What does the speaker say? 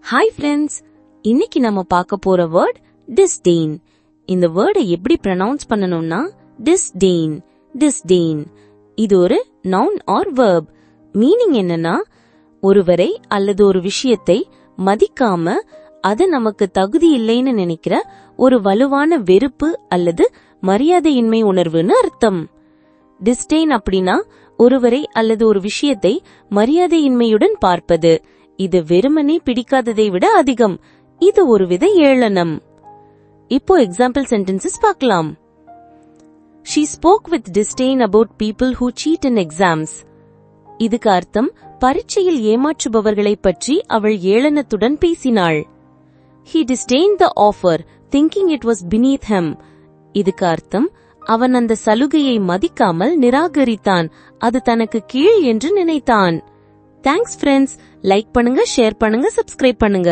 Hi friends, இன்னைக்கு நம்ம பார்க்க போற வேர்ட் டிஸ்டெயின். இந்த வேர்டை எப்படி ப்ரொனவுன்ஸ் பண்ணணும்னா டிஸ்டெயின், டிஸ்டெயின். இது ஒரு நவுன் ஆர் வெர்ப். மீனிங் என்னன்னா, ஒருவரை அல்லது ஒரு விஷயத்தை மதிக்காம அது நமக்கு தகுதி இல்லைன்னு நினைக்கிற ஒரு வலுவான வெறுப்பு அல்லது மரியாதையின்மை உணர்வுன்னு அர்த்தம். டிஸ்டெயின் அப்படின்னா ஒருவரை அல்லது ஒரு விஷயத்தை மரியாதையின்மையுடன் பார்ப்பது. இது வெறுமனே பிடிக்காததை விட அதிகம். இது ஒருவித ஏளனம். இப்போ எக்ஸாம்பிள் சென்டென்சஸ் பார்க்கலாம். She spoke with disdain about people who cheat in exams. இதுக்கு அர்த்தம், பரீட்சையில் ஏமாற்றுபவர்களை பற்றி அவள் ஏளனத்துடன் பேசினாள். He disdained the offer, thinking it was beneath him. இதுக்கு அர்த்தம், அவன் அந்த சலுகையை மதிக்காமல் நிராகரித்தான், அது தனக்கு கீழ் என்று நினைத்தான். Thanks friends. லைக் பண்ணுங்க, ஷேர் பண்ணுங்க, சப்ஸ்கிரைப் பண்ணுங்க.